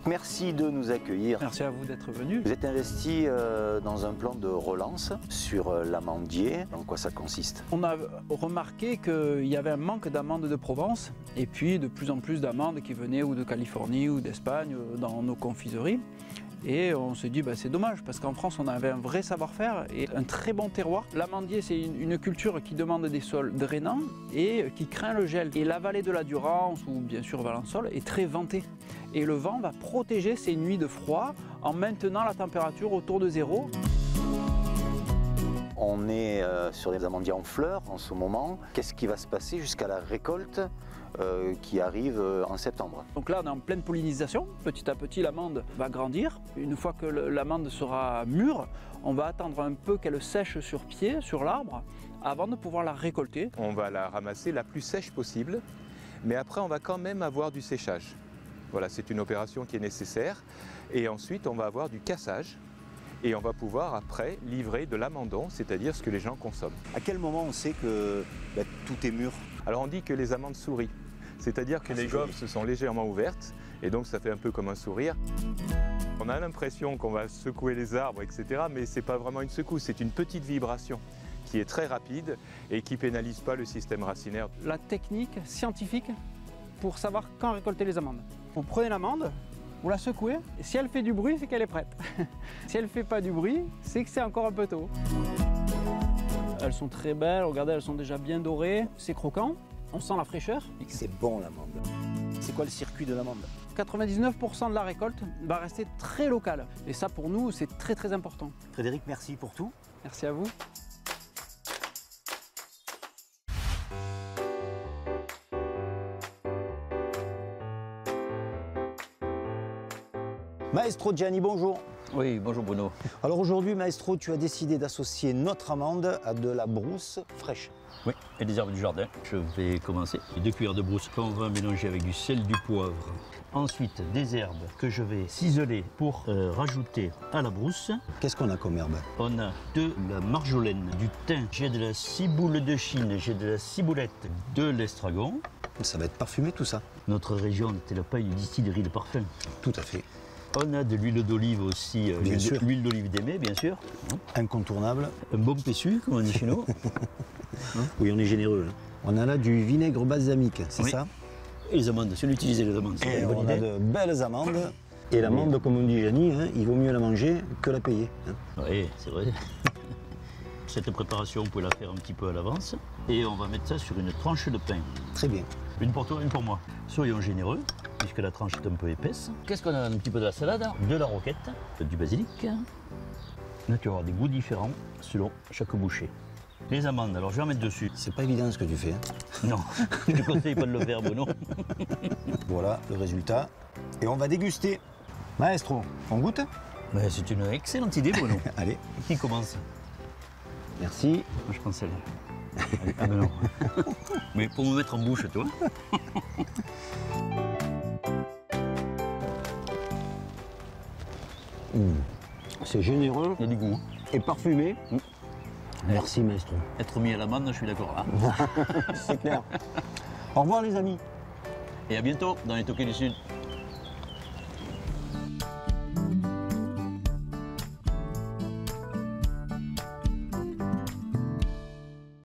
Merci de nous accueillir. Merci à vous d'être venu. Vous êtes investi dans un plan de relance sur l'amandier. En quoi ça consiste? On a remarqué qu'il y avait un manque d'amandes de Provence et puis de plus en plus d'amandes qui venaient ou de Californie ou d'Espagne dans nos confiseries. Et on s'est dit, c'est dommage, parce qu'en France, on avait un vrai savoir-faire et un très bon terroir. L'amandier, c'est une culture qui demande des sols drainants et qui craint le gel. Et la vallée de la Durance, ou bien sûr Valençol, est très ventée. Et le vent va protéger ces nuits de froid en maintenant la température autour de 0. On est sur des amandiers en fleurs en ce moment. Qu'est-ce qui va se passer jusqu'à la récolte qui arrive en septembre? Donc là, on est en pleine pollinisation. Petit à petit, l'amande va grandir. Une fois que l'amande sera mûre, on va attendre un peu qu'elle sèche sur pied, sur l'arbre, avant de pouvoir la récolter. On va la ramasser la plus sèche possible, mais après, on va quand même avoir du séchage. Voilà, c'est une opération qui est nécessaire. Et ensuite, on va avoir du cassage. Et on va pouvoir après livrer de l'amandon, c'est-à-dire ce que les gens consomment. À quel moment on sait que tout est mûr? Alors on dit que les amandes sourient, c'est-à-dire que les goffes se sont légèrement ouvertes et donc ça fait un peu comme un sourire. On a l'impression qu'on va secouer les arbres, etc. mais ce n'est pas vraiment une secousse, c'est une petite vibration qui est très rapide et qui ne pénalise pas le système racinaire. La technique scientifique pour savoir quand récolter les amandes. Vous prenez l'amande, vous la secouez, et si elle fait du bruit, c'est qu'elle est prête. Si elle ne fait pas du bruit, c'est que c'est encore un peu tôt. Elles sont très belles, regardez, elles sont déjà bien dorées, c'est croquant, on sent la fraîcheur. C'est bon l'amande. C'est quoi le circuit de l'amande? 99% de la récolte va rester très locale. Et ça, pour nous, c'est très très important. Frédéric, merci pour tout. Merci à vous. Maestro Gianni, bonjour. Oui, bonjour Bruno. Alors aujourd'hui, Maestro, tu as décidé d'associer notre amande à de la brousse fraîche. Oui, et des herbes du jardin. Je vais commencer. 2 cuillères de brousse qu'on va mélanger avec du sel, du poivre. Ensuite, des herbes que je vais ciseler pour rajouter à la brousse. Qu'est-ce qu'on a comme herbe? On a de la marjolaine, du thym, j'ai de la ciboule de Chine, j'ai de la ciboulette, de l'estragon. Ça va être parfumé tout ça? Notre région était la paille de distillerie de parfum. Tout à fait. On a de l'huile d'olive aussi, l'huile d'olive d'Aimé, bien sûr. Incontournable. Un bon péchu, comme on dit chez nous. Oui, on est généreux. On a là du vinaigre balsamique, c'est ça? Et les amandes, si on utilisait les amandes, c'est une bonne idée. On a de belles amandes. Et l'amande, comme on dit Gianni, il vaut mieux la manger que la payer. Oui, c'est vrai. Cette préparation, vous pouvez la faire un petit peu à l'avance. Et on va mettre ça sur une tranche de pain. Très bien. Une pour toi, une pour moi. Soyons généreux, puisque la tranche est un peu épaisse. Qu'est-ce qu'on a? Un petit peu de la salade, de la roquette, du basilic. Là, tu vas avoir des goûts différents selon chaque bouchée. Les amandes, alors je vais en mettre dessus. C'est pas évident ce que tu fais. Non, je ne conseille pas de le faire, Bruno. Voilà le résultat. Et on va déguster. Maestro, on goûte? C'est une excellente idée, Bruno. Allez. Qui commence? Merci. Moi, je pense à elle. Ah ben non. Mais pour me mettre en bouche, toi. C'est généreux. Il y a du goût. Et parfumé. Merci, Maestro. Être mis à l'amande, je suis d'accord. Hein. C'est clair. Au revoir, les amis. Et à bientôt dans les Toquets du Sud.